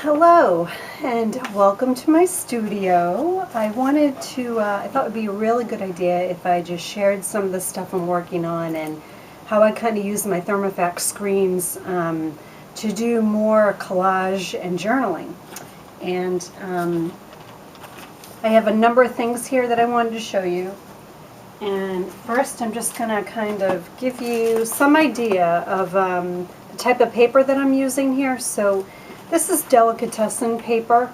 Hello and welcome to my studio. I thought it would be a really good idea if I just shared some of the stuff I'm working on and how I kind of use my Thermofax screens to do more collage and journaling. And I have a number of things here that I wanted to show you. And first I'm just going to kind of give you some idea of the type of paper that I'm using here. So this is delicatessen paper,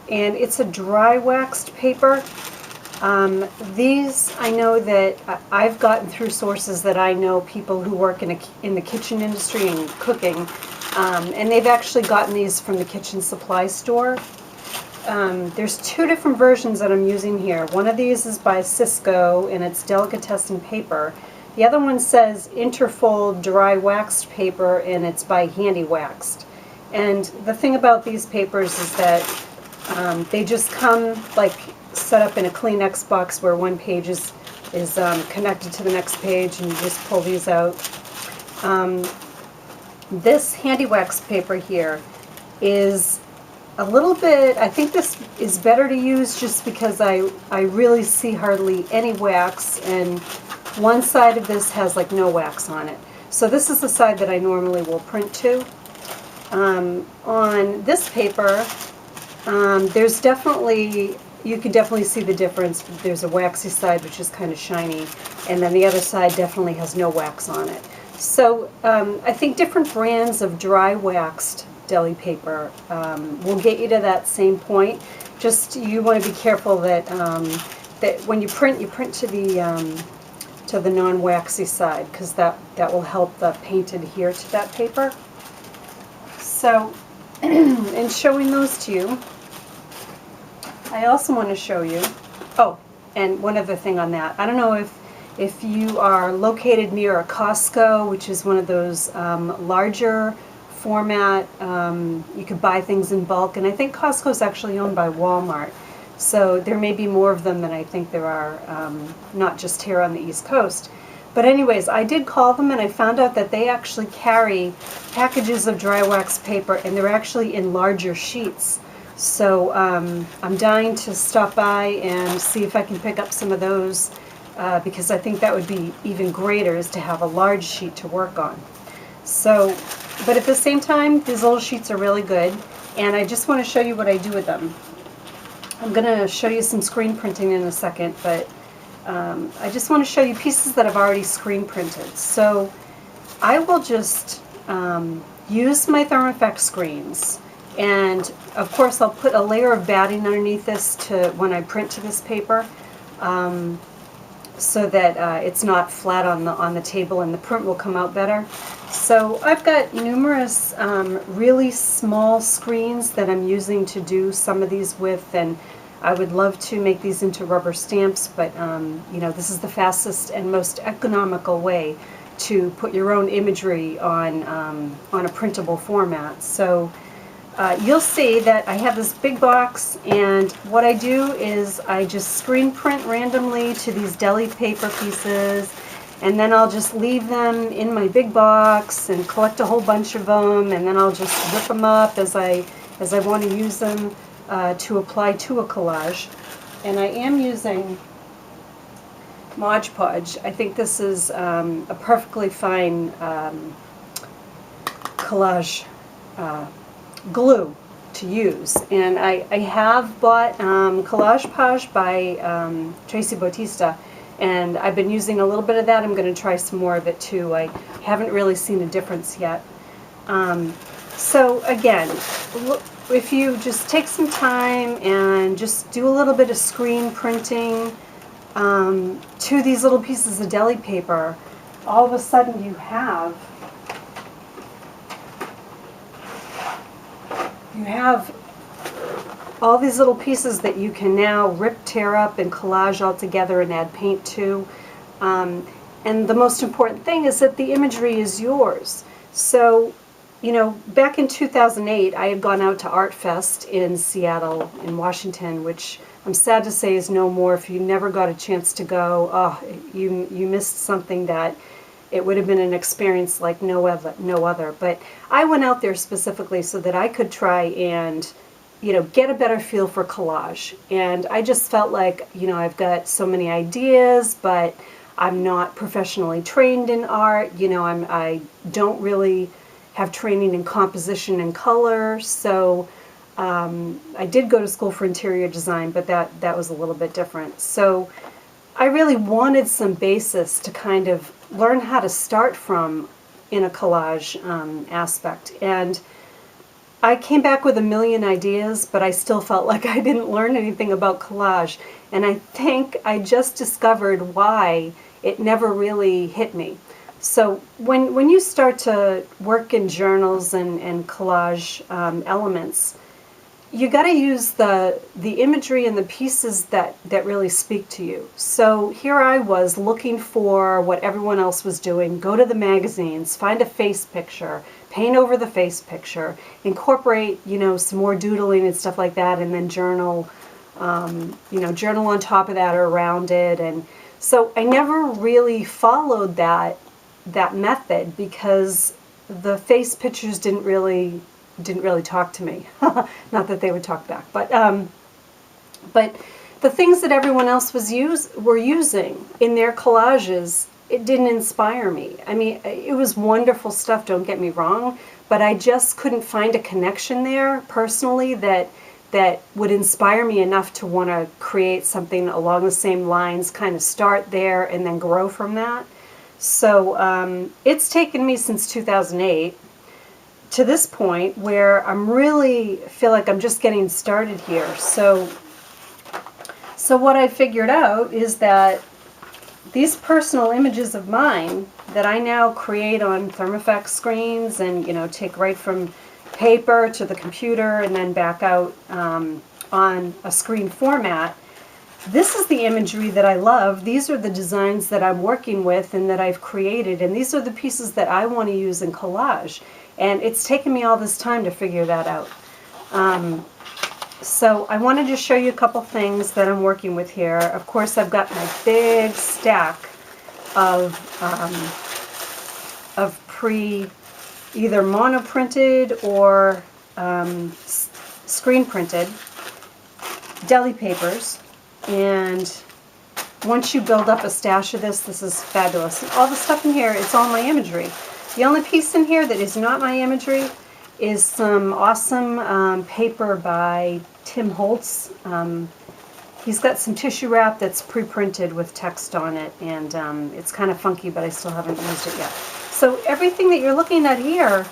and it's a dry waxed paper. These I know that I've gotten through sources that I know people who work in the kitchen industry and cooking, and they've actually gotten these from the kitchen supply store. There's two different versions that I'm using here. One of these is by Cisco, and it's delicatessen paper. The other one says Interfold dry waxed paper, and it's by Handy Waxed. And the thing about these papers is that they just come like set up in a Kleenex box where one page is connected to the next page, and you just pull these out. This Handy Wax paper here is a little bit, I think this is better to use just because I really see hardly any wax, and one side of this has like no wax on it. So this is the side that I normally will print to. On this paper, there's definitely, you can definitely see the difference. There's a waxy side which is kind of shiny, and then the other side definitely has no wax on it. So I think different brands of dry waxed deli paper will get you to that same point. Just you want to be careful that that when you print to the non-waxy side, because that will help the paint adhere to that paper. So, in showing those to you, I also want to show you, oh, and one other thing on that. I don't know if you are located near a Costco, which is one of those larger format, you could buy things in bulk, and I think Costco is actually owned by Walmart. So there may be more of them than I think there are, not just here on the East Coast. But anyways, I did call them, and I found out that they actually carry packages of dry wax paper, and they're actually in larger sheets. So I'm dying to stop by and see if I can pick up some of those, because I think that would be even greater, is to have a large sheet to work on. So, but at the same time, these little sheets are really good, and I just want to show you what I do with them. I'm going to show you some screen printing in a second, but I just want to show you pieces that I've already screen printed. So I will just use my Thermofax screens, and of course I'll put a layer of batting underneath this to when I print to this paper, so that it's not flat on the table, and the print will come out better. So I've got numerous really small screens that I'm using to do some of these with, and I would love to make these into rubber stamps, but you know, this is the fastest and most economical way to put your own imagery on a printable format. So you'll see that I have this big box, and what I do is I just screen print randomly to these deli paper pieces, and then I'll just leave them in my big box and collect a whole bunch of them, and then I'll just rip them up as I want to use them to apply to a collage. And I am using Mod Podge. I think this is a perfectly fine collage glue to use. And I have bought Collage Podge by Tracy Bautista, and I've been using a little bit of that. I'm going to try some more of it too. I haven't really seen a difference yet. So again, if you just take some time and just do a little bit of screen printing to these little pieces of deli paper, all of a sudden you have all these little pieces that you can now rip, tear up, and collage all together and add paint to. And the most important thing is that the imagery is yours. So, you know, back in 2008, I had gone out to Art Fest in Seattle, in Washington, which I'm sad to say is no more. If you never got a chance to go, oh, you missed something that it would have been an experience like no other. But I went out there specifically so that I could try and, get a better feel for collage. And I just felt like, I've got so many ideas, but I'm not professionally trained in art. I don't really have training in composition and color. So I did go to school for interior design, but that was a little bit different. So I really wanted some basis to kind of learn how to start from in a collage aspect. And I came back with a million ideas, but I still felt like I didn't learn anything about collage. And I think I just discovered why it never really hit me. So when you start to work in journals and collage elements, you got to use the imagery and the pieces that really speak to you. So here I was looking for what everyone else was doing. Go to the magazines, find a face picture, paint over the face picture, incorporate some more doodling and stuff like that, and then journal, journal on top of that or around it. And so I never really followed that method because the face pictures didn't really talk to me. Not that they would talk back, but the things that everyone else were using in their collages, it didn't inspire me. I mean, it was wonderful stuff, don't get me wrong, but I just couldn't find a connection there personally that would inspire me enough to want to create something along the same lines, kind of start there and then grow from that. So it's taken me since 2008 to this point where I'm really feel like I'm just getting started here. So what I figured out is that these personal images of mine that I now create on Thermofax screens and take right from paper to the computer and then back out on a screen format. This is the imagery that I love. These are the designs that I'm working with and that I've created, and these are the pieces that I want to use in collage. And it's taken me all this time to figure that out. So I wanted to show you a couple things that I'm working with here. Of course, I've got my big stack of either monoprinted or screen printed deli papers. And once you build up a stash of this is fabulous. And all the stuff in here, it's all my imagery. The only piece in here that is not my imagery is some awesome paper by Tim Holtz. He's got some tissue wrap that's pre-printed with text on it, and it's kind of funky, but I still haven't used it yet. So everything that you're looking at here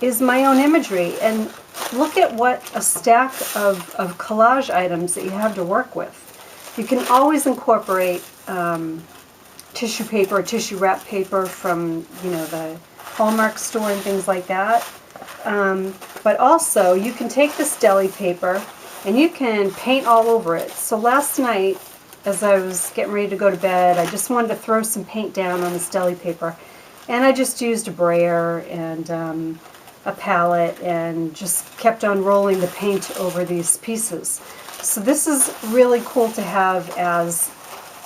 is my own imagery, and look at what a stack of collage items that you have to work with. You can always incorporate tissue paper or tissue wrap paper from the Hallmark store and things like that. But also you can take this deli paper and you can paint all over it. So last night, as I was getting ready to go to bed, I just wanted to throw some paint down on this deli paper, and I just used a brayer and a palette and just kept on rolling the paint over these pieces. So this is really cool to have as,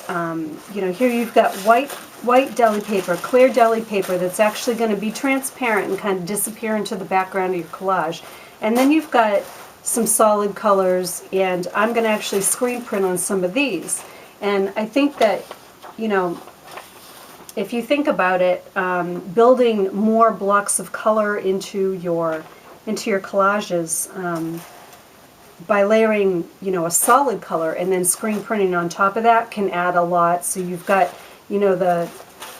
here you've got white deli paper, clear deli paper that's actually going to be transparent and kind of disappear into the background of your collage. And then you've got some solid colors, and I'm going to actually screen print on some of these. And I think that, if you think about it, building more blocks of color into your collages, by layering, a solid color and then screen printing on top of that can add a lot. So you've got, you're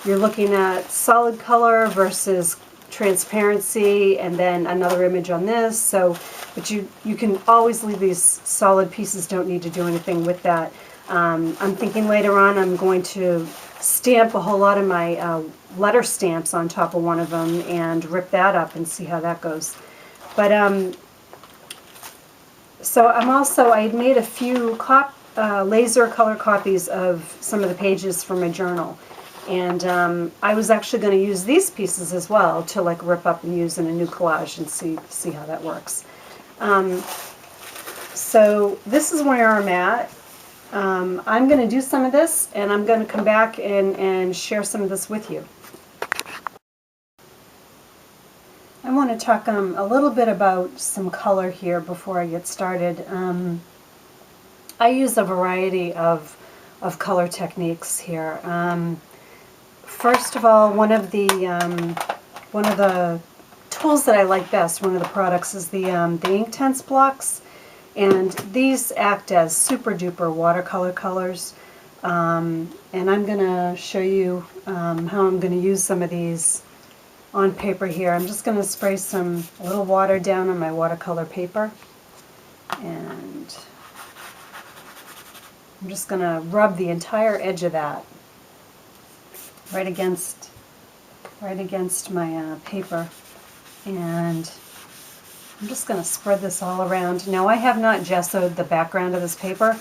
looking at solid color versus transparency, and then another image on this. So, but you can always leave these solid pieces, don't need to do anything with that. I'm thinking later on I'm going to stamp a whole lot of my letter stamps on top of one of them and rip that up and see how that goes. But so I made a few laser color copies of some of the pages from my journal, and I was actually going to use these pieces as well to rip up and use in a new collage and see how that works. So this is where I'm at. I'm going to do some of this, and I'm going to come back and share some of this with you. want to talk a little bit about some color here before I get started. I use a variety of color techniques here. First of all, one of the tools that I like best, one of the products, is the Inktense blocks, and these act as super duper watercolor colors. And I'm going to show you how I'm going to use some of these on paper here. I'm just going to spray a little water down on my watercolor paper, and I'm just going to rub the entire edge of that right against my paper, and I'm just going to spread this all around. Now, I have not gessoed the background of this paper,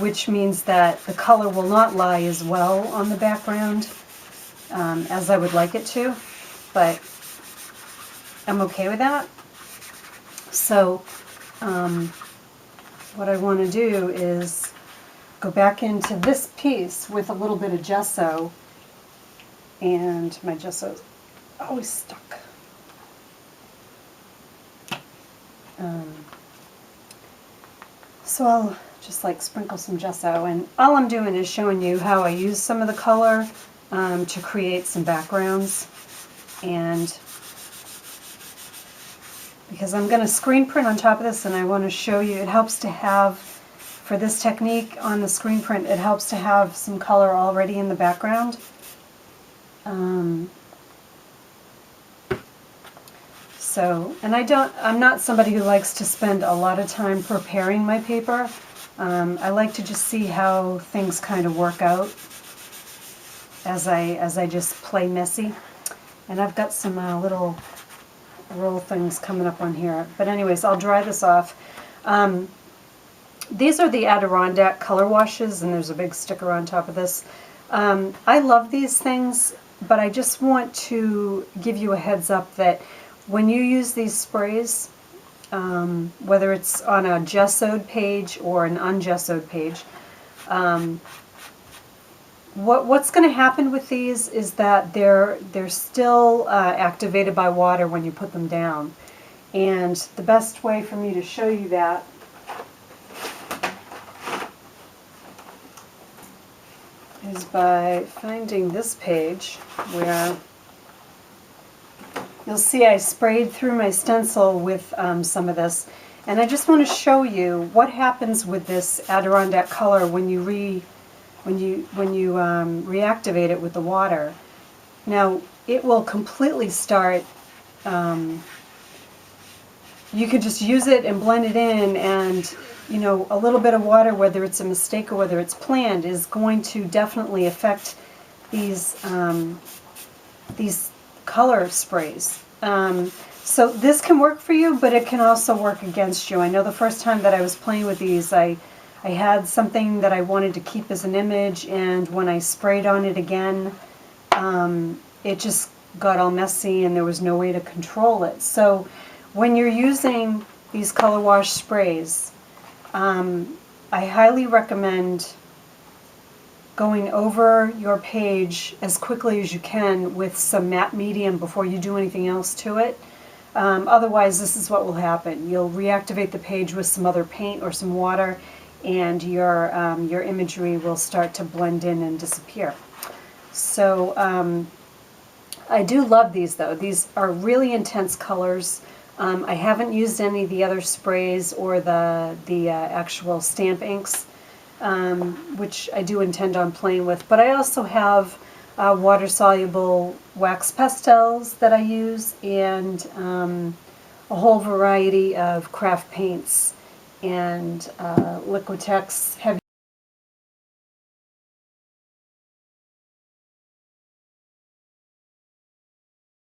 which means that the color will not lie as well on the background as I would like it to, but I'm okay with that. So what I want to do is go back into this piece with a little bit of gesso, and my gesso's always stuck. So I'll just sprinkle some gesso, and all I'm doing is showing you how I use some of the color to create some backgrounds, and because I'm going to screen print on top of this, and I want to show you, it helps to have, for this technique on the screen print, it helps to have some color already in the background. And I'm not somebody who likes to spend a lot of time preparing my paper. I like to just see how things kind of work out as I just play messy. And I've got some little roll things coming up on here. But anyways, I'll dry this off. These are the Adirondack color washes, and there's a big sticker on top of this. I love these things, but I just want to give you a heads up that when you use these sprays, whether it's on a gessoed page or an ungessoed page, what's going to happen with these is that they're still activated by water when you put them down. And the best way for me to show you that is by finding this page where you'll see I sprayed through my stencil with some of this, and I just want to show you what happens with this Adirondack color when you reactivate it with the water. Now, it will completely start. You could just use it and blend it in, and a little bit of water, whether it's a mistake or whether it's planned, is going to definitely affect these color sprays. So this can work for you, but it can also work against you. I know the first time that I was playing with these, I had something that I wanted to keep as an image, and when I sprayed on it again, it just got all messy and there was no way to control it. So when you're using these color wash sprays, I highly recommend going over your page as quickly as you can with some matte medium before you do anything else to it. Otherwise, this is what will happen. You'll reactivate the page with some other paint or some water, and your imagery will start to blend in and disappear. So I do love these, though. These are really intense colors. I haven't used any of the other sprays or the actual stamp inks, which I do intend on playing with. But I also have water-soluble wax pastels that I use, and a whole variety of craft paints and Liquitex heavy